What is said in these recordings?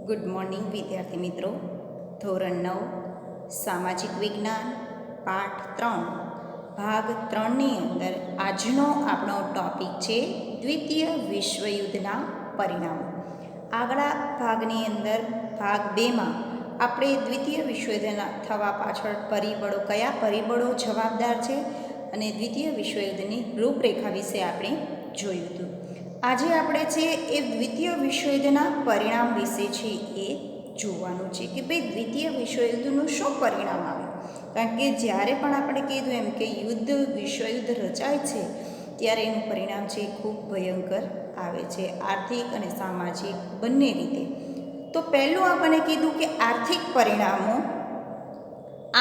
Good morning વિદ્યાર્થી મિત્રો. ધોરણ 9 સામાજિક વિજ્ઞાન પાઠ 3 ભાગ 3ની અંદર આજનો આપણો ટૉપિક છે દ્વિતીય વિશ્વયુદ્ધના પરિણામો. આગલા ભાગની અંદર ભાગ 2માં આપણે દ્વિતીય વિશ્વયુદ્ધના થવા પાછળ પરિબળો, કયા પરિબળો જવાબદાર છે અને દ્વિતીય વિશ્વયુદ્ધની રૂપરેખા વિશે આપણે જોયું હતું. આજે આપણે છે એ દ્વિતીય વિશ્વયુદ્ધના પરિણામ વિશે છે એ જોવાનું છે કે ભાઈ દ્વિતીય વિશ્વયુદ્ધનું શું પરિણામ આવ્યું. કારણ કે જ્યારે પણ આપણે કીધું એમ કે વિશ્વયુદ્ધ રચાય છે ત્યારે એનું પરિણામ છે ખૂબ ભયંકર આવે છે, આર્થિક અને સામાજિક બંને રીતે. તો પહેલું આપણને કીધું કે આર્થિક પરિણામો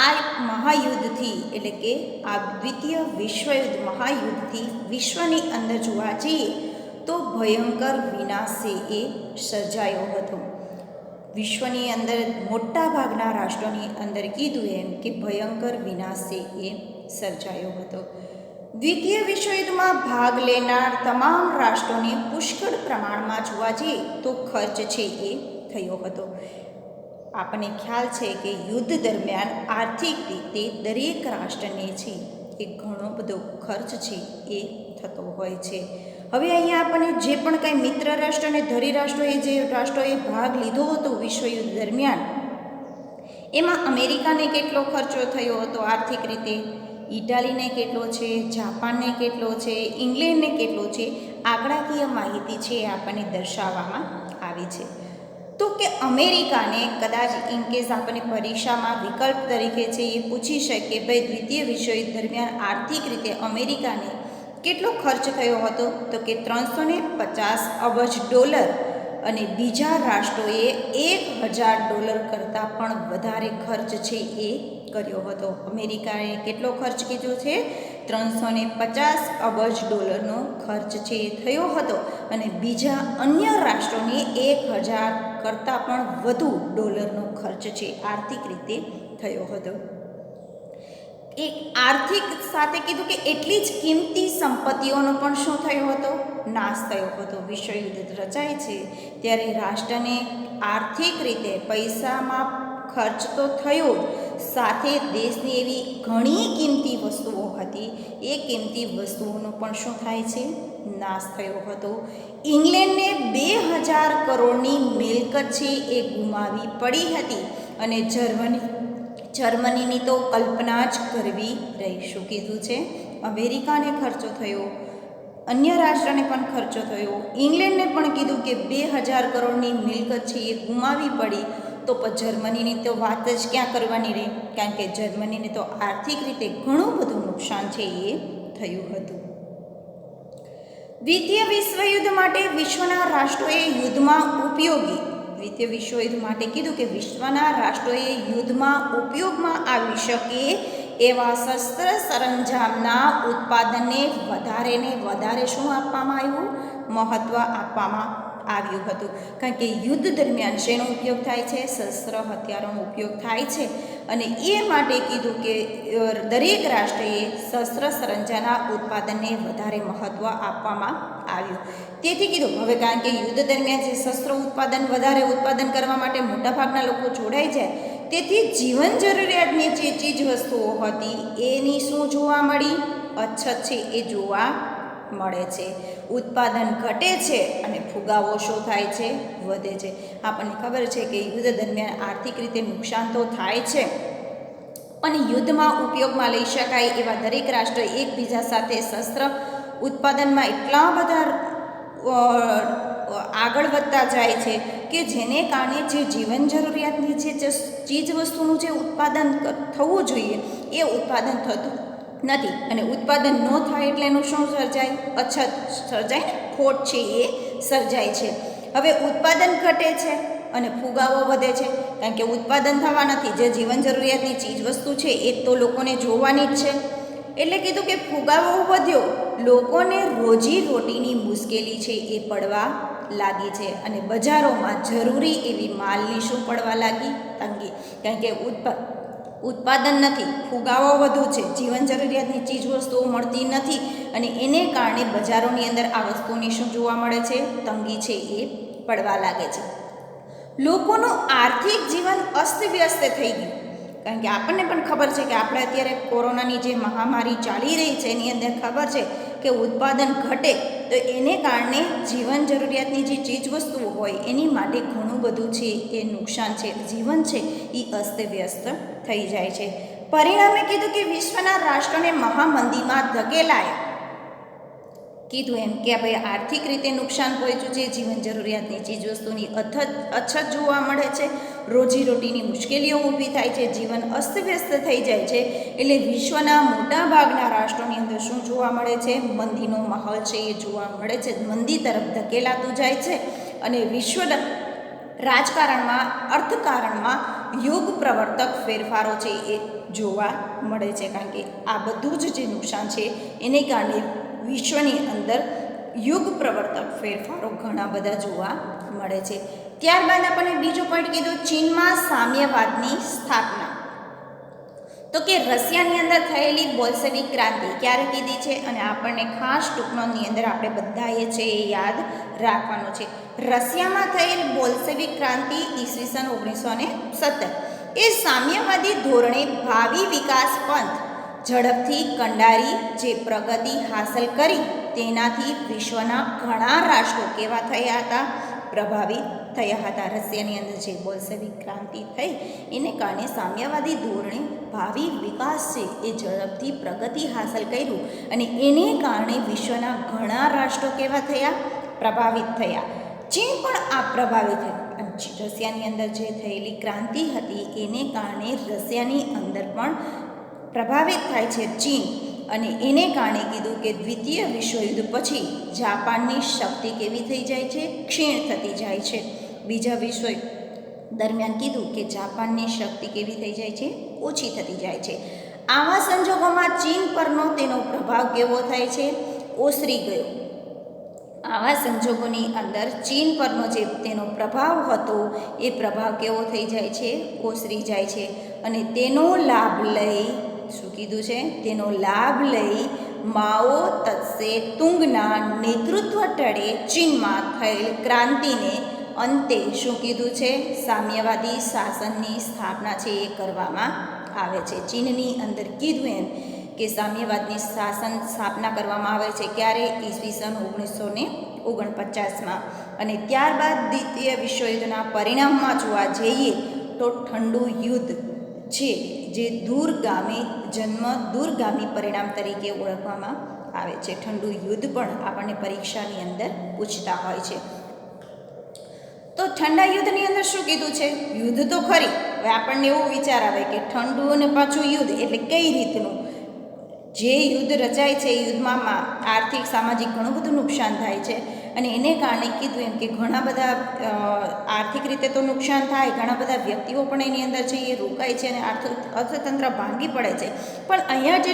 આ મહાયુદ્ધથી, એટલે કે આ દ્વિતીય વિશ્વયુદ્ધ મહાયુદ્ધથી વિશ્વની અંદર જોવા જઈએ તો ભયંકર વિનાશ એ સર્જાયો હતો. વિશ્વની અંદર મોટા ભાગના રાષ્ટ્રોની અંદર કીધું એમ કે ભયંકર વિનાશ એ સર્જાયો હતો. દ્વિતીય વિશ્વયુદ્ધમાં ભાગ લેનાર તમામ રાષ્ટ્રોને પુષ્કળ પ્રમાણમાં જોવા જઈએ તો ખર્ચ છે એ થયો હતો. આપણને ખ્યાલ છે કે યુદ્ધ દરમિયાન આર્થિક રીતે દરેક રાષ્ટ્રને છે એ ઘણો બધો ખર્ચ છે એ થતો હોય છે. હવે અહીંયા આપણને જે પણ કાંઈ મિત્ર રાષ્ટ્ર અને ધરી રાષ્ટ્રોએ ભાગ લીધો હતો વિશ્વયુદ્ધ દરમિયાન, એમાં અમેરિકાને કેટલો ખર્ચો થયો હતો આર્થિક રીતે, ઇટાલીને કેટલો છે, જાપાનને કેટલો છે, ઇંગ્લેન્ડને કેટલો છે, આંકડાકીય માહિતી છે એ આપણને દર્શાવવામાં આવી છે. તો કે અમેરિકાને કદાચ ઇનકેસ આપણને પરીક્ષામાં વિકલ્પ તરીકે છે એ પૂછી શકે ભાઈ દ્વિતીય વિશ્વયુદ્ધ દરમિયાન આર્થિક રીતે અમેરિકાને કેટલો ખર્ચ થયો હતો, તો કે $350 અબજ અને બીજા રાષ્ટ્રોએ $1,000 કરતાં પણ વધારે ખર્ચ છે એ કર્યો હતો. અમેરિકાએ કેટલો ખર્ચ કીધો છે? $350 અબજ ખર્ચ છે એ થયો હતો અને બીજા અન્ય રાષ્ટ્રોને 1,000 કરતાં પણ વધુ ડોલરનો ખર્ચ છે આર્થિક રીતે થયો હતો. એક આર્થિક સાથે કીધું કે એટલી જ કિંમતી સંપત્તિઓનો પણ શું થયો હતો? નાશ થયો હતો. વિશ્વયુદ્ધ રચાય છે ત્યારે રાષ્ટ્રને આર્થિક રીતે પૈસામાં ખર્ચ તો થયો જ, સાથે દેશની એવી ઘણી કિંમતી વસ્તુઓ હતી, એ કિંમતી વસ્તુઓનો પણ શું થાય છે? નાશ થયો હતો. ઇંગ્લેન્ડને 2,000 કરોડની મિલકત છે એ ગુમાવી પડી હતી અને જર્મનીની તો કલ્પના જ કરવી રહી. શું કીધું છે? અમેરિકાને ખર્ચો થયો, અન્ય રાષ્ટ્રને પણ ખર્ચો થયો, ઇંગ્લેન્ડને પણ કીધું કે 2,000 કરોડની મિલકત છે એ ગુમાવી પડી, તો પણ જર્મનીની તો વાત જ ક્યાં કરવાની રહી, કારણ કે જર્મનીને તો આર્થિક રીતે ઘણું બધું નુકસાન છે એ થયું હતું. દ્વિતીય વિશ્વયુદ્ધ માટે વિશ્વના રાષ્ટ્રોએ યુદ્ધમાં ઉપયોગી દ્વિતીય વિશ્વયુદ્ધ માટે કીધું કે વિશ્વના રાષ્ટ્રોએ યુદ્ધમાં ઉપયોગમાં આવી શકે એવા શસ્ત્ર સરંજામના ઉત્પાદનને વધારે શું આપવામાં આવ્યું? મહત્ત્વ આપવામાં આવ્યું હતું. કારણ કે યુદ્ધ દરમિયાન શેનો ઉપયોગ થાય છે? શસ્ત્ર હથિયારોનો ઉપયોગ થાય છે અને એ માટે કીધું કે દરેક રાષ્ટ્રએ શસ્ત્ર સરંજામના ઉત્પાદનને વધારે મહત્ત્વ આપવામાં આવ્યું. તેથી કીધું હવે કારણ કે યુદ્ધ દરમિયાન જે શસ્ત્ર વધારે ઉત્પાદન કરવા માટે મોટાભાગના લોકો જોડાઈ જાય, તેથી જીવન જરૂરિયાતની જે ચીજ વસ્તુઓ હતી એની શું જોવા મળી? અછત છે એ જોવા મળે છે. ઉત્પાદન ઘટે છે અને ફુગાવો શું થાય છે? વધે છે. આપણને ખબર છે કે યુદ્ધ દરમિયાન આર્થિક રીતે નુકસાન તો થાય છે, પણ યુદ્ધમાં ઉપયોગમાં લઈ શકાય એવા દરેક રાષ્ટ્ર એકબીજા સાથે શસ્ત્ર ઉત્પાદનમાં એટલા બધા આગળ વધતા જાય છે કે જેને કારણે જે જીવન જરૂરિયાતની જે ચીજ વસ્તુનું જે ઉત્પાદન થવું જોઈએ એ ઉત્પાદન થતું નથી અને ઉત્પાદન ન થાય એટલે એનું શું સર્જાય? અછત સર્જાય, ખોટ છે એ સર્જાય છે. હવે ઉત્પાદન ઘટે છે અને ફુગાવો વધે છે, કારણ કે ઉત્પાદન થવા નથી, જે જીવન જરૂરિયાતની ચીજ વસ્તુ છે એ તો લોકોને જોવાની જ છે. એટલે કીધું કે ફુગાવો વધ્યો, લોકોને રોજી રોટીની મુશ્કેલી છે એ પડવા લાગી છે અને બજારોમાં જરૂરી એવી માલની શું પડવા લાગી? તંગી. કારણ કે ઉત્પાદન નથી, ફુગાવો વધુ છે, જીવન જરૂરિયાતની ચીજ વસ્તુઓ મળતી નથી અને એને કારણે બજારોની અંદર આ વસ્તુની શું જોવા મળે છે? તંગી છે એ પડવા લાગે છે. લોકોનું આર્થિક જીવન અસ્તવ્યસ્ત થઈ ગયું. કારણ કે આપણને પણ ખબર છે કે આપણે અત્યારે કોરોનાની જે મહામારી ચાલી રહી છે એની અંદર ખબર છે કે ઉત્પાદન ઘટે તો એને કારણે જીવન જરૂરિયાતની જે ચીજવસ્તુઓ હોય એની માટે ઘણું બધું છે એ નુકસાન છે, જીવન છે એ અસ્તવ્યસ્ત થઈ જાય છે. પરિણામે કીધું કે વિશ્વના રાષ્ટ્રોને મહામંદીમાં ધકેલાયા. કીધું એમ કે ભાઈ આર્થિક રીતે નુકસાન પહોંચ્યું છે, જીવન જરૂરિયાતની ચીજવસ્તુની અછત જોવા મળે છે, રોજીરોટીની મુશ્કેલીઓ ઊભી થાય છે, જીવન અસ્તવ્યસ્ત થઈ જાય છે. એટલે વિશ્વના મોટાભાગના રાષ્ટ્રોની અંદર શું જોવા મળે છે? મંદીનો માહોલ છે એ જોવા મળે છે, મંદી તરફ ધકેલાતું જાય છે. અને વિશ્વના રાજકારણમાં, અર્થકારણમાં યુગ પ્રવર્તક ફેરફારો છે એ જોવા મળે છે. કારણ કે આ બધું જ જે નુકસાન છે એને કારણે વિશ્વની અંદર યુગ પ્રવર્તક ફેરફારો ઘણા બધા જોવા મળે છે. ત્યારબાદ આપણને બીજો પોઈન્ટ કીધું, ચીનમાં સામ્યવાદની સ્થાપના. તો કે રશિયાની અંદર થયેલી બોલ્શેવિક ક્રાંતિ ક્યારે કીધી છે અને આપણને ખાસ ટૂંકનોંધની અંદર આપણે બધાએ છે એ યાદ રાખવાનું છે. રશિયામાં થયેલ બોલ્શેવિક ક્રાંતિ ઈસવીસન 1917 એ સામ્યવાદી ધોરણે ભાવિ વિકાસ પંથ ઝડપથી કંડારી જે પ્રગતિ હાંસલ કરી તેનાથી વિશ્વના ઘણા રાષ્ટ્રો કેવા થયા હતા? પ્રભાવિત થયા હતા. રશિયાની અંદર જે બોલ્શેવિક ક્રાંતિ થઈ એને કારણે સામ્યવાદી ધોરણે ભાવિ વિકાસ છે એ ઝડપથી પ્રગતિ હાંસલ કર્યું અને એને કારણે વિશ્વના ઘણા રાષ્ટ્રો કેવા થયા? પ્રભાવિત થયા. ચીન પણ આ પ્રભાવિત થયું. રશિયાની અંદર જે થયેલી ક્રાંતિ હતી એને કારણે રશિયાની અંદર પણ પ્રભાવિત થાય છે ચીન. અને એને કારણે કીધું કે દ્વિતીય વિશ્વયુદ્ધ પછી જાપાનની શક્તિ કેવી થઈ જાય છે? ક્ષીણ થતી જાય છે. બીજા વિશ્વયુદ્ધ દરમિયાન કીધું કે જાપાનની શક્તિ કેવી થઈ જાય છે? ઓછી થતી જાય છે. આવા સંજોગોમાં ચીન પરનો તેનો પ્રભાવ કેવો થાય છે? ઓસરી ગયો. આવા સંજોગોની અંદર ચીન પરનો જે તેનો પ્રભાવ હતો એ પ્રભાવ કેવો થઈ જાય છે? ઓસરી જાય છે. અને તેનો લાભ લઈ શું કીધું છે? તેનો લાભ લઈ માઓ તત્સે તુંગના નેતૃત્વ હેઠળે ચીનમાં થયેલ ક્રાંતિને અંતે શું કીધું છે? સામ્યવાદી શાસનની સ્થાપના છે એ કરવામાં આવે છે. ચીનની અંદર કીધું એમ કે સામ્યવાદની શાસન સ્થાપના કરવામાં આવે છે. ક્યારે? ઈસવીસન 1949માં. અને ત્યારબાદ દ્વિતીય વિશ્વયુદ્ધના પરિણામમાં જોવા જઈએ તો ઠંડુ યુદ્ધ છે જે દૂરગામી પરિણામ તરીકે ઓળખવામાં આવે છે. ઠંડુ યુદ્ધ પણ આપણને પરીક્ષાની અંદર પૂછતા હોય છે. તો ઠંડા યુદ્ધની અંદર શું કીધું છે? યુદ્ધ તો ખરી, હવે આપણને એવો વિચાર આવે કે ઠંડુ અને પાછું યુદ્ધ એટલે કઈ રીતનું? જે યુદ્ધ રચાય છે એ યુદ્ધમાં આર્થિક સામાજિક ઘણું બધું નુકસાન થાય છે અને એને કારણે કીધું એમ કે ઘણા બધા આર્થિક રીતે તો નુકસાન થાય, ઘણા બધા વ્યક્તિઓ પણ એની અંદર છે એ રોકાય છે અને અર્થતંત્ર ભાંગી પડે છે. પણ અહીંયા જે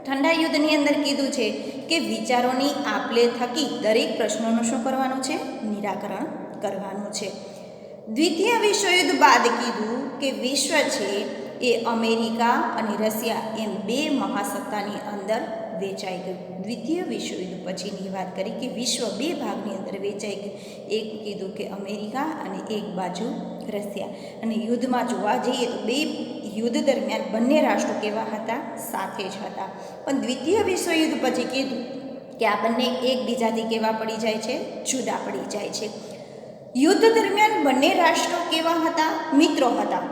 ઠંડા યુદ્ધની અંદર કીધું છે કે વિચારોની આપલે થકી દરેક પ્રશ્નોનું શું કરવાનું છે? નિરાકરણ કરવાનું છે. દ્વિતીય વિશ્વયુદ્ધ બાદ કીધું કે વિશ્વ છે એ અમેરિકા અને રશિયા એમ બે મહાસત્તાની અંદર વેચાઈ ગયું. દ્વિતીય વિશ્વયુદ્ધ પછીની વાત કરી કે વિશ્વ બે ભાગની અંદર વેચાઈ ગયું. એક કીધું કે અમેરિકા અને એક બાજુ રશિયા. અને યુદ્ધમાં જોવા જઈએ તો બે યુદ્ધ દરમિયાન બંને રાષ્ટ્રો કેવા હતા? સાથે જ હતા. પણ દ્વિતીય વિશ્વયુદ્ધ પછી કીધું કે આ બંને એકબીજાથી કેવા પડી જાય છે? જુદા પડી જાય છે. યુદ્ધ દરમિયાન બંને રાષ્ટ્રો કેવા હતા? મિત્રો હતા.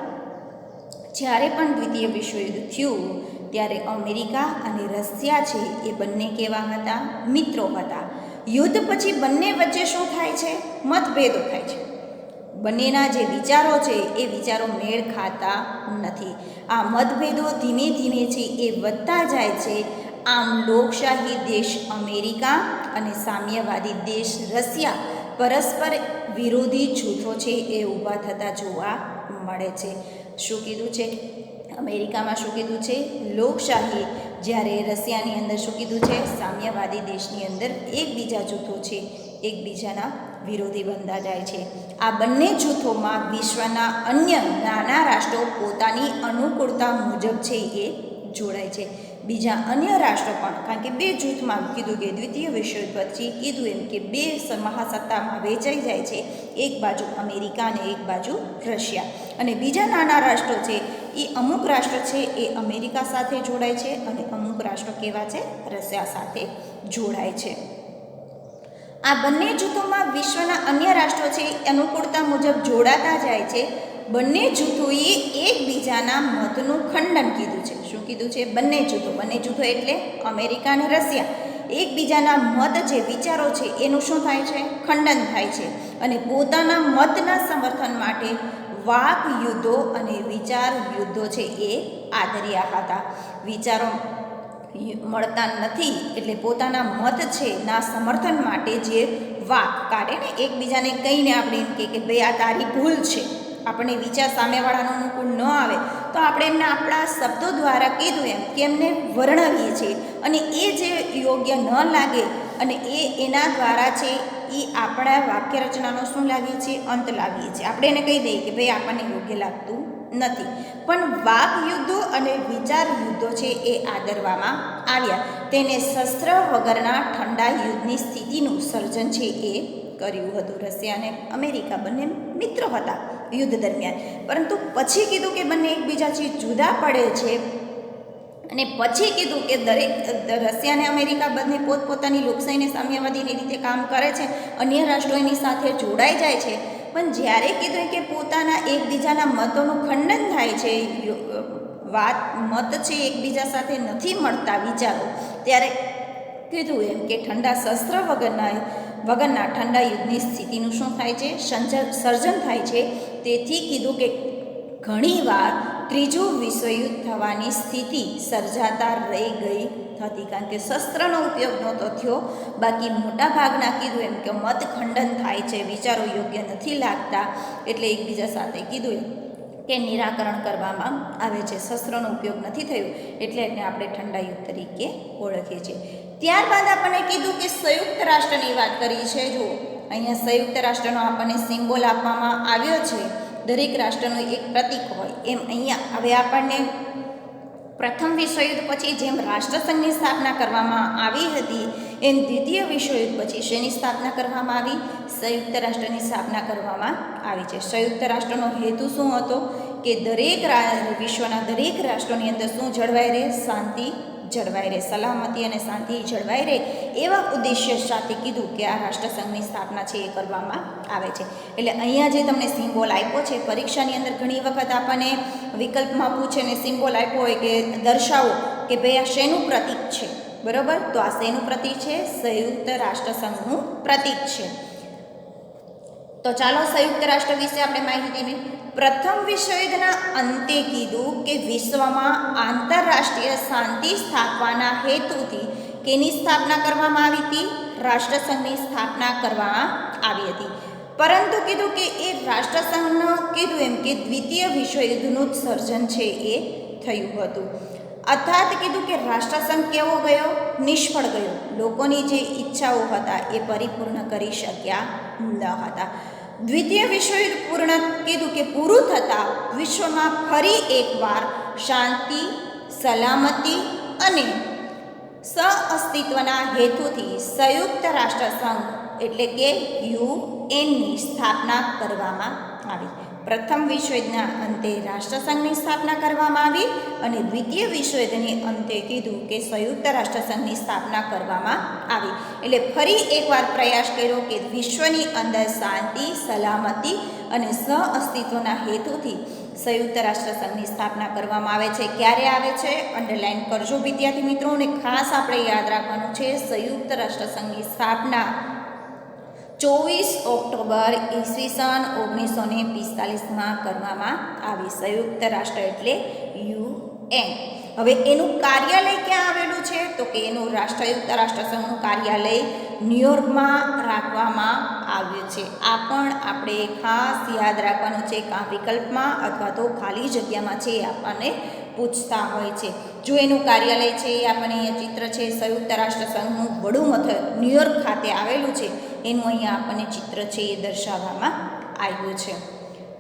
જ્યારે પણ દ્વિતીય વિશ્વયુદ્ધ થયું ત્યારે અમેરિકા અને રશિયા છે એ બંને કેવા હતા? મિત્રો હતા. યુદ્ધ પછી બંને વચ્ચે શું થાય છે? મતભેદો થાય છે. બંનેના જે વિચારો છે એ વિચારો મેળ ખાતા નથી. આ મતભેદો ધીમે ધીમે છે એ વધતા જાય છે. આમ લોકશાહી દેશ અમેરિકા અને સામ્યવાદી દેશ રશિયા પરસ્પર વિરોધી જૂથો છે એ ઊભા થતા જોવા મળે છે. શું કીધું છે? અમેરિકામાં શું કીધું છે? લોકશાહી. જ્યારે રશિયાની અંદર શું કીધું છે? સામ્યવાદી દેશની અંદર એકબીજા જૂથો છે એકબીજાના વિરોધી બનતા જાય છે. આ બંને જૂથોમાં વિશ્વના અન્ય નાના રાષ્ટ્રો પોતાની અનુકૂળતા મુજબ છે એ જોડાય છે. બીજા અન્ય રાષ્ટ્રો પણ, કારણ કે બે જૂથમાં કીધું કે દ્વિતીય વિશ્વયુદ્ધ પછી કીધું એમ કે બે મહાસત્તામાં વહેંચાઈ જાય છે, એક બાજુ અમેરિકા અને એક બાજુ રશિયા. અને બીજા નાના રાષ્ટ્રો છે એ અમુક રાષ્ટ્ર છે એ અમેરિકા સાથે જોડાય છે અને અમુક રાષ્ટ્રો કેવા છે, રશિયા સાથે જોડાય છે. આ બંને જૂથોમાં વિશ્વના અન્ય રાષ્ટ્રો છે અનુકૂળતા મુજબ જોડાતા જાય છે. બંને જૂથોએ એકબીજાના મતનું ખંડન કીધું છે. શું કીધું છે? બંને જૂથો એટલે અમેરિકા અને રશિયા એકબીજાના મત જે વિચારો છે એનું શું થાય છે? ખંડન થાય છે. અને પોતાના મતના સમર્થન માટે વાક યુદ્ધો અને વિચાર યુદ્ધો છે એ આદર્યા હતા. વિચારો મળતા નથી એટલે પોતાના મત છે ના સમર્થન માટે જે વાક કાઢે ને, એકબીજાને કહીને આપણે એમ કે ભાઈ આ તારી ભૂલ છે, આપણને વિચાર સામેવાળાનો અનુકૂળ ન આવે તો આપણે એમને આપણા શબ્દો દ્વારા કીધું એમ કે એમને વર્ણવીએ છીએ અને એ જે યોગ્ય ન લાગે અને એના દ્વારા છે એ આપણા વાક્ય રચનાનો શું લાવીએ છીએ? અંત લાવીએ છીએ. આપણે એને કહી દઈએ કે ભાઈ આપણને યોગ્ય લાગતું નથી. પણ વાક યુદ્ધો અને વિચાર યુદ્ધો છે એ આદરવામાં આવ્યા. તેને શસ્ત્ર વગરના ઠંડા યુદ્ધની સ્થિતિનું સર્જન છે એ કર્યું હતું. રશિયા અને અમેરિકા બંને મિત્રો હતા યુદ્ધ દરમિયાન, પરંતુ પછી કીધું કે બંને એકબીજાથી જુદા પડે છે અને પછી કીધું કે દરેક રશિયા અને અમેરિકા બંને પોતપોતાની લોકશાહીને સામ્યવાદીની રીતે કામ કરે છે, અન્ય રાષ્ટ્રો એની સાથે જોડાઈ જાય છે. પણ જ્યારે કીધું કે પોતાના એકબીજાના મતોનું ખંડન થાય છે, મત છે એકબીજા સાથે નથી મળતા વિચારો, ત્યારે કીધું એમ કે ઠંડા શસ્ત્ર વગરના ઠંડા યુદ્ધની સ્થિતિનું શું થાય છે? સર્જન થાય છે. તેથી કીધું કે ઘણીવાર ત્રીજું વિશ્વયુદ્ધ થવાની સ્થિતિ સર્જાતા રહી ગઈ હતી, કારણ કે શસ્ત્રનો ઉપયોગ નહોતો થયો. બાકી મોટા ભાગના કીધું એમ કે મત ખંડન થાય છે, વિચારો યોગ્ય નથી લાગતા, એટલે એકબીજા સાથે કીધું એમ કે નિરાકરણ કરવામાં આવે છે. શસ્ત્રનો ઉપયોગ નથી થયો એટલે એને આપણે ઠંડા યુદ્ધ તરીકે ઓળખીએ છીએ. ત્યારબાદ આપણને કીધું કે સંયુક્ત રાષ્ટ્રની વાત કરી છે. જો અહીંયા સંયુક્ત રાષ્ટ્રનો આપણને સિમ્બોલ આપવામાં આવ્યો છે, દરેક રાષ્ટ્રનું એક પ્રતીક હોય એમ અહીંયા હવે આપણને પ્રથમ વિશ્વયુદ્ધ પછી જેમ રાષ્ટ્રસંઘની સ્થાપના કરવામાં આવી હતી એમ દ્વિતીય વિશ્વયુદ્ધ પછી શેની સ્થાપના કરવામાં આવી? સંયુક્ત રાષ્ટ્રની સ્થાપના કરવામાં આવી છે. સંયુક્ત રાષ્ટ્રનો હેતુ શું હતો? કે વિશ્વના દરેક રાષ્ટ્રોની અંદર શું જળવાઈ રહે? શાંતિ જળવાઈ રહે, સલામતી અને શાંતિ જળવાઈ રહે, એવા ઉદ્દેશ્ય સાથે કીધું કે આ રાષ્ટ્રસંઘની સ્થાપના છે એ કરવામાં આવે છે. એટલે અહીંયા જે તમને સિમ્બોલ આપ્યો છે, પરીક્ષાની અંદર ઘણી વખત આપણને વિકલ્પમાં પૂછે ને સિમ્બોલ આપ્યો હોય કે દર્શાવો કે ભાઈ આ શેનું પ્રતીક છે, બરાબર? તો આ શેનું પ્રતીક છે? સંયુક્ત રાષ્ટ્રસંઘનું પ્રતીક છે. તો ચાલો સંયુક્ત રાષ્ટ્ર વિશે આપણે માહિતી મેળવીએ. પ્રથમ વિશ્વયુદ્ધના અંતે કીધું કે વિશ્વમાં આંતરરાષ્ટ્રીય શાંતિ સ્થાપવાના હેતુથી કેની સ્થાપના કરવામાં આવી હતી? રાષ્ટ્રસંઘની સ્થાપના કરવામાં આવી હતી. પરંતુ કીધું કે એ રાષ્ટ્રસંઘનો કીધું એમ કે દ્વિતીય વિશ્વયુદ્ધનું જ સર્જન છે એ થયું હતું. અર્થાત કીધું કે રાષ્ટ્રસંઘ કેવો ગયો? નિષ્ફળ ગયો. લોકોની જે ઈચ્છાઓ હતા એ પરિપૂર્ણ કરી શક્યા ન હતા. દ્વિતીય વિશ્વયુદ્ધ પૂરું થતાં વિશ્વમાં ફરી એકવાર શાંતિ, સલામતી અને સહઅસ્તિત્વના હેતુથી સંયુક્ત રાષ્ટ્રસંઘ એટલે કે યુએનની સ્થાપના કરવામાં આવી. પ્રથમ વિશ્વયુદ્ધના અંતે રાષ્ટ્રસંઘની સ્થાપના કરવામાં આવી અને દ્વિતીય વિશ્વયુદ્ધની અંતે કીધું કે સંયુક્ત રાષ્ટ્રસંઘની સ્થાપના કરવામાં આવી. એટલે ફરી એકવાર પ્રયાસ કર્યો કે વિશ્વની અંદર શાંતિ, સલામતી અને સહઅસ્તિત્વના હેતુથી સંયુક્ત રાષ્ટ્રસંઘની સ્થાપના કરવામાં આવે છે. ક્યારે આવે છે? અંડરલાઈન કરજો વિદ્યાર્થી મિત્રો, અને ખાસ આપણે યાદ રાખવાનું છે સંયુક્ત રાષ્ટ્રસંઘની સ્થાપના 24 ઓક્ટોબર ઈસવીસન 1945માં કરવામાં આવી. સંયુક્ત રાષ્ટ્ર એટલે UN. હવે એનું કાર્યાલય ક્યાં આવેલું છે? તો કે એનું સંયુક્ત રાષ્ટ્રસંઘનું કાર્યાલય ન્યુયોર્કમાં રાખવામાં આવ્યું છે. આ પણ આપણે ખાસ યાદ રાખવાનું છે. કાં વિકલ્પમાં અથવા તો ખાલી જગ્યામાં છે આપણને પૂછતા હોય છે. જો એનું કાર્યાલય છે એ આપણને અહીંયા ચિત્ર છે, સંયુક્ત રાષ્ટ્રસંઘનું વડું મથક ન્યુયોર્ક ખાતે આવેલું છે, એનું અહીંયા આપણને ચિત્ર છે એ દર્શાવવામાં આવ્યું છે.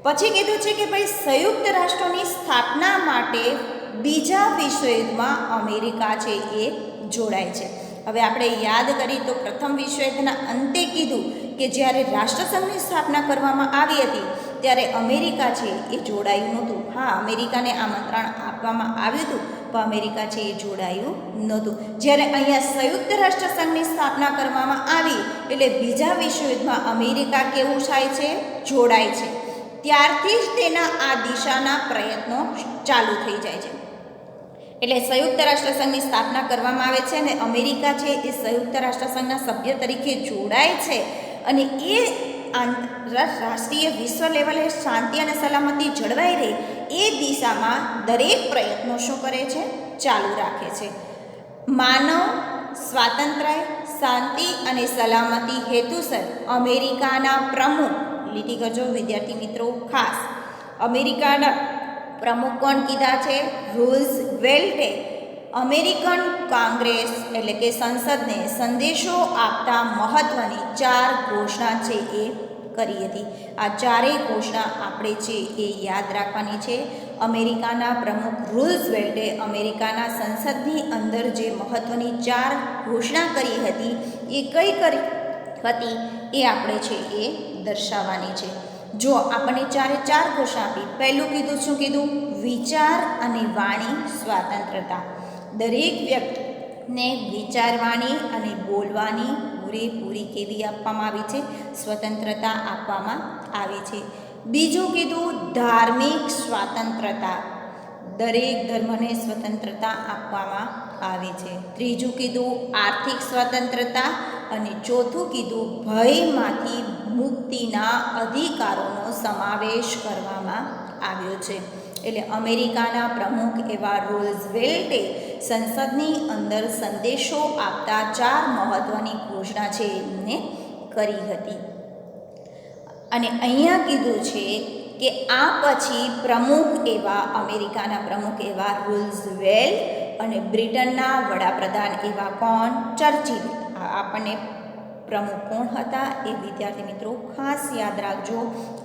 પછી કીધું છે કે ભાઈ સંયુક્ત રાષ્ટ્રોની સ્થાપના માટે બીજા વિશ્વયુદ્ધમાં અમેરિકા છે એ જોડાય છે. હવે આપણે યાદ કરીએ તો પ્રથમ વિશ્વયુદ્ધના અંતે કીધું કે જ્યારે રાષ્ટ્રસંઘની સ્થાપના કરવામાં આવી હતી ત્યારે અમેરિકા છે એ જોડાયું નહોતું. હા, અમેરિકાને આમંત્રણ આપવામાં આવ્યું હતું પણ અમેરિકા છે એ જોડાયું નહોતું. જ્યારે અહીંયા સંયુક્ત રાષ્ટ્રસંઘની સ્થાપના કરવામાં આવી એટલે બીજા વિશ્વયુદ્ધમાં અમેરિકા કેવું થાય છે? જોડાય છે. ત્યારથી જ તેના આ દિશાના પ્રયત્નો ચાલુ થઈ જાય છે. એટલે સંયુક્ત રાષ્ટ્રસંઘની સ્થાપના કરવામાં આવે છે અને અમેરિકા છે એ સંયુક્ત રાષ્ટ્રસંઘના સભ્ય તરીકે જોડાય છે અને એ આંતરરાષ્ટ્રીય વિશ્વ લેવલે શાંતિ અને સલામતી જળવાઈ રહે એ દિશામાં દરેક પ્રયત્નો શું કરે છે? ચાલુ રાખે છે. માનવ સ્વાતંત્ર્ય, શાંતિ અને સલામતી હેતુસર અમેરિકાના પ્રમુખ, લીટી કરજો વિદ્યાર્થી મિત્રો ખાસ, અમેરિકાના પ્રમુખ કોણ કીધા છે? રૂઝવેલ્ટે અમેરિકન કોંગ્રેસ એટલે કે સંસદને સંદેશો આપતા મહત્ત્વની 4 ઘોષણા છે એ કરી હતી. આ ચારેય ઘોષણા આપણે છે એ યાદ રાખવાની છે. અમેરિકાના પ્રમુખ રૂઝવેલ્ટે અમેરિકાના સંસદની અંદર જે મહત્ત્વની 4 ઘોષણા કરી હતી એ કઈ કરી હતી એ આપણે છે એ દર્શાવવાની છે. જો આપણને 4 ઘોષણા આપી, પહેલું કીધું શું કીધું? વિચાર અને વાણી સ્વાતંત્રતા. દરેક વ્યક્તિને વિચારવાની અને બોલવાની પૂરેપૂરી કેવી આપવામાં આવી છે? સ્વતંત્રતા આપવામાં આવી છે. બીજું કીધું ધાર્મિક સ્વાતંત્રતા. દરેક ધર્મને સ્વતંત્રતા આપવામાં આવી છે. ત્રીજું કીધું આર્થિક સ્વતંત્રતા અને ચોથું કીધું ભયમાંથી મુક્તિના અધિકારોનો સમાવેશ કરવામાં આવ્યો છે. એટલે અમેરિકાના પ્રમુખ એવા રૂઝવેલ્ટે સંસદની અંદર સંદેશો આપતા 4 મહત્ત્વની ઘોષણા છે એમને કરી હતી. અને અહીંયા કીધું છે કે આ પછી પ્રમુખ એવા અમેરિકાના પ્રમુખ એવા રૂઝવેલ્ટ અને બ્રિટનના વડાપ્રધાન એવા કોણ? ચર્ચિલ. આપણને પ્રમુખ કોણ હતા એ વિદ્યાર્થી મિત્રો ખાસ યાદ રાખજો.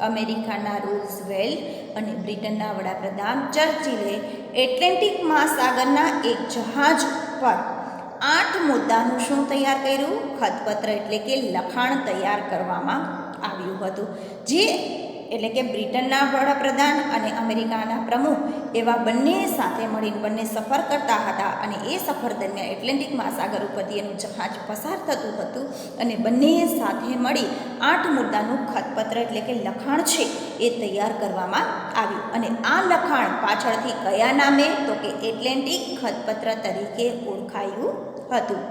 અમેરિકાના રૂઝવેલ્ટ અને બ્રિટનના વડાપ્રધાન ચર્ચિલે એટલાન્ટિક મહાસાગરના એક જહાજ પર 8 મુદ્દાનું શું તૈયાર કર્યું? ખતપત્ર એટલે કે લખાણ તૈયાર કરવામાં આવ્યું હતું. જે એટલે કે બ્રિટનના વડાપ્રધાન અને અમેરિકાના પ્રમુખ એવા બંને સાથે મળીને બંને સફર કરતા હતા અને એ સફર દરમિયાન એટલાન્ટિક મહાસાગર ઉપરથી એનું જહાજ પસાર થતું હતું અને બંને સાથે મળી 8 મુદ્દાનું ખતપત્ર એટલે કે લખાણ છે એ તૈયાર કરવામાં આવ્યું. અને આ લખાણ પાછળથી કયા નામે? તો કે એટલાન્ટિક ખતપત્ર તરીકે ઓળખાયું હતું.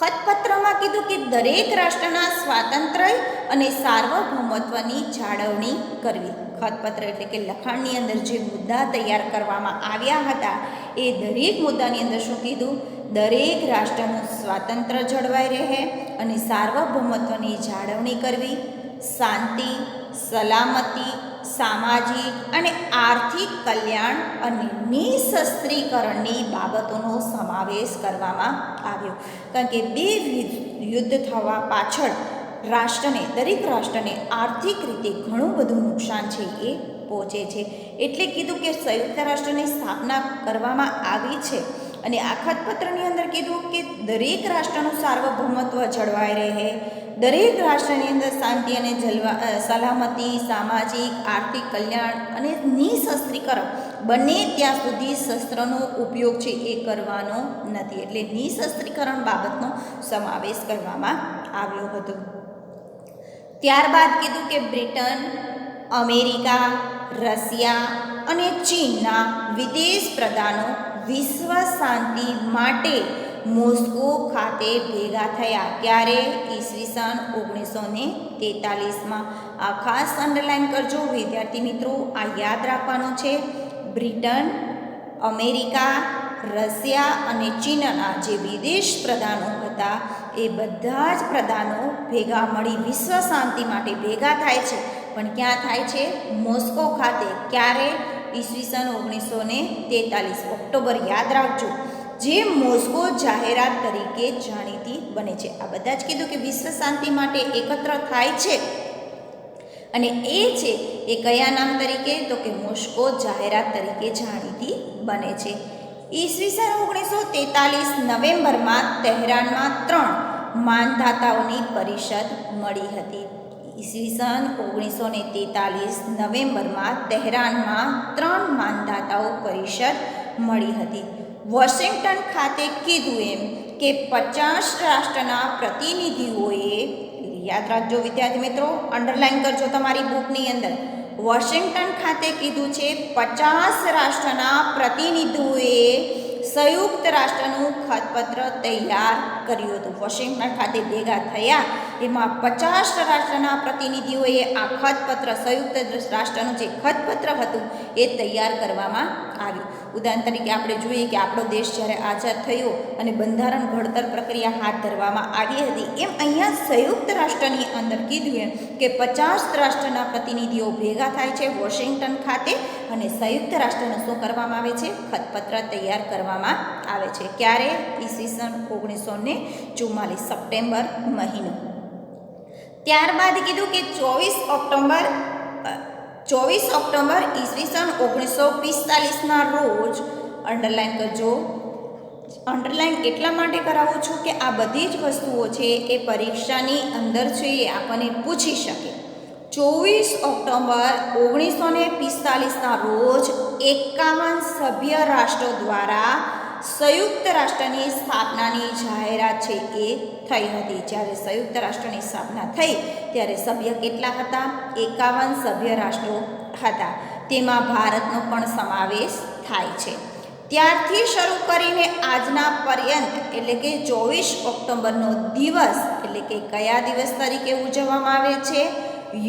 ખતપત્રમાં કીધું કે દરેક રાષ્ટ્રના સ્વાતંત્ર્ય અને સાર્વભૌમત્વની જાળવણી કરવી. ખતપત્ર એટલે કે લખાણની અંદર જે મુદ્દા તૈયાર કરવામાં આવ્યા હતા એ દરેક મુદ્દાની અંદર શું કીધું? દરેક રાષ્ટ્રનું સ્વાતંત્ર્ય જળવાઈ રહે અને સાર્વભૌમત્વની જાળવણી કરવી, શાંતિ, સલામતી, સામાજિક અને આર્થિક કલ્યાણ અને નિઃશસ્ત્રીકરણની બાબતોનો સમાવેશ કરવામાં આવ્યો. કારણ કે 2 યુદ્ધ થવા પાછળ દરેક રાષ્ટ્રને આર્થિક રીતે ઘણું બધું નુકસાન છે એ પહોંચે છે. એટલે કીધું કે સંયુક્ત રાષ્ટ્રની સ્થાપના કરવામાં આવી છે અને આ ખતપત્રની અંદર કીધું કે દરેક રાષ્ટ્રનું સાર્વભૌમત્વ જળવાઈ રહે, દરેક રાષ્ટ્રની અંદર શાંતિ અને સલામતી, સામાજિક આર્થિક કલ્યાણ અને નિઃશસ્ત્રીકરણ બંને ત્યાં સુધી શસ્ત્રનો ઉપયોગ છે એ કરવાનો નથી. એટલે નિઃશસ્ત્રીકરણ બાબતનો સમાવેશ કરવામાં આવ્યો હતો. ત્યારબાદ કીધું કે બ્રિટન, અમેરિકા, રશિયા અને ચીનના વિદેશ પ્રધાનો વિશ્વ શાંતિ માટે મોસ્કો ખાતે ભેગા થયા. ત્યારે ઈસવીસન 1943માં. આ ખાસ અંડરલાઈન કરજો વિદ્યાર્થી મિત્રો, આ યાદ રાખવાનું છે. બ્રિટન, અમેરિકા, રશિયા અને ચીનના જે વિદેશ પ્રધાનો હતા એ બધા જ પ્રધાનો ભેગા મળી વિશ્વ શાંતિ માટે ભેગા થાય છે. પણ ક્યાં થાય છે? મોસ્કો ખાતે. ક્યારે? ઈસવીસન 1943 ઓક્ટોબર. યાદ રાખજો. જે મોસ્કો જાહેરાત તરીકે જાણીતી બને છે. આ બધા જ કીધું કે વિશ્વ શાંતિ માટે એકત્ર થાય છે અને એ છે એ કયા નામ તરીકે? તો કે મોસ્કો જાહેરાત તરીકે જાણીતી બને છે. ઈસવીસન 1943 નવેમ્બરમાં તહેરાનમાં 3 માનધાતાઓની પરિષદ મળી હતી. ઈસવીસન 1943 નવેમ્બરમાં તહેરાનમાં 3 માનધાતાઓ પરિષદ મળી હતી. વોશિંગ્ટન ખાતે કીધું એમ કે 50 રાષ્ટ્રના પ્રતિનિધિઓએ, યાદ રાખજો વિદ્યાર્થી મિત્રો, અંડરલાઈન કરજો તમારી બુકની અંદર. વોશિંગ્ટન ખાતે કીધું છે 50 રાષ્ટ્રના પ્રતિનિધિઓએ સંયુક્ત રાષ્ટ્રનું ખતપત્ર તૈયાર કર્યું હતું. વોશિંગ્ટન ખાતે ભેગા થયા, એમાં 50 રાષ્ટ્રના પ્રતિનિધિઓએ આ ખતપત્ર, સંયુક્ત રાષ્ટ્રનું જે ખતપત્ર હતું એ તૈયાર કરવામાં આવ્યું. ઉદાહરણ તરીકે આપણે જોઈએ કે આપણો દેશ જ્યારે આઝાદ થયો અને બંધારણ ઘડતર પ્રક્રિયા હાથ ધરવામાં આવી હતી, એમ અહીંયા સંયુક્ત રાષ્ટ્રની અંદર કીધું એમ કે 50 રાષ્ટ્રના પ્રતિનિધિઓ ભેગા થાય છે વોશિંગ્ટન ખાતે અને સંયુક્ત રાષ્ટ્રનું શું કરવામાં આવે છે? ખતપત્ર તૈયાર કરવામાં આવે છે. ક્યારે? ઈસવીસન 1944 સપ્ટેમ્બર મહિનો. ત્યારબાદ કીધું કે 24 ઓક્ટોબર ઈસવીસન 1945ના રોજ, અંડરલાઈન કરજો. અંડરલાઈન એટલા માટે કરાવું છું કે આ બધી જ વસ્તુઓ છે એ પરીક્ષાની અંદર છે એ આપણને પૂછી શકે. 24 ઓક્ટોબર 1945ના રોજ 51 સભ્ય રાષ્ટ્રો દ્વારા સંયુક્ત રાષ્ટ્રની સ્થાપનાની જાહેરાત છે એ થઈ હતી. જ્યારે સંયુક્ત રાષ્ટ્રની સ્થાપના થઈ ત્યારે સભ્ય કેટલા હતા? 51 સભ્ય રાષ્ટ્રો હતા. તેમાં ભારતનો પણ સમાવેશ થાય છે. ત્યારથી શરૂ કરીને આજના પર્યંત, એટલે કે 24 ઓક્ટોબરનો દિવસ, એટલે કે કયા દિવસ તરીકે ઉજવવામાં આવે છે?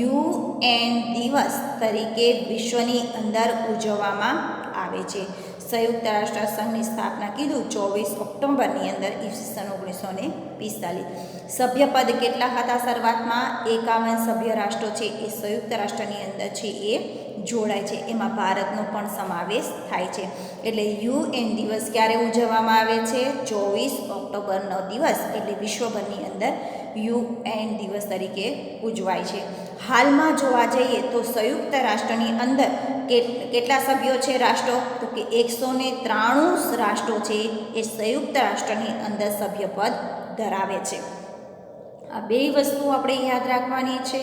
UN દિવસ તરીકે વિશ્વની અંદર ઉજવવામાં આવે છે. સંયુક્ત રાષ્ટ્ર સંઘની સ્થાપના કીધું 24 ઓક્ટોબરની અંદર ઈસવીસન 1945. સભ્યપદ કેટલા હતા શરૂઆતમાં? 51 સભ્ય રાષ્ટ્રો છે એ સંયુક્ત રાષ્ટ્રની અંદર છે એ જોડાય છે. એમાં ભારતનો પણ સમાવેશ થાય છે. એટલે UN દિવસ ક્યારે ઉજવવામાં આવે છે? 24 ઓક્ટોબરનો દિવસ, એટલે વિશ્વભરની અંદર UN દિવસ તરીકે ઉજવાય છે. હાલમાં જોવા જઈએ તો સંયુક્ત રાષ્ટ્રની અંદર કેટલા સભ્યો છે રાષ્ટ્રો? તો કે 193 રાષ્ટ્રો છે એ સંયુક્ત રાષ્ટ્રની અંદર સભ્યપદ ધરાવે છે. આ બે વસ્તુ આપણે યાદ રાખવાની છે.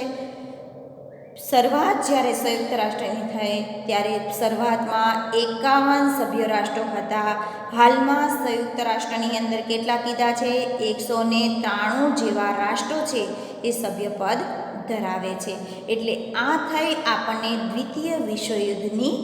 શરૂઆત જ્યારે સંયુક્ત રાષ્ટ્રની થઈ ત્યારે શરૂઆતમાં 51 સભ્ય રાષ્ટ્રો હતા. હાલમાં સંયુક્ત રાષ્ટ્રની અંદર કેટલા કીધા છે? 193 જેવા રાષ્ટ્રો છે એ સભ્યપદ ધરાવે છે. એટલે આ થઈ આપણને દ્વિતીય વિશ્વયુદ્ધની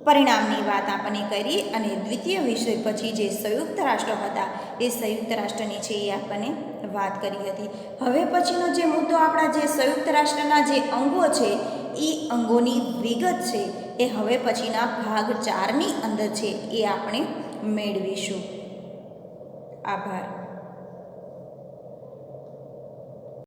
પરિણામની વાત આપણને કરી, અને દ્વિતીય વિશ્વ પછી જે સંયુક્ત રાષ્ટ્રો હતા એ સંયુક્ત રાષ્ટ્રની છે એ આપણને વાત કરી હતી. હવે પછીનો જે મુદ્દો, આપણા જે સંયુક્ત રાષ્ટ્રના જે અંગો છે એ અંગોની વિગત છે એ હવે પછીના ભાગ 4ની અંદર છે એ આપણે મેળવીશું. આભાર.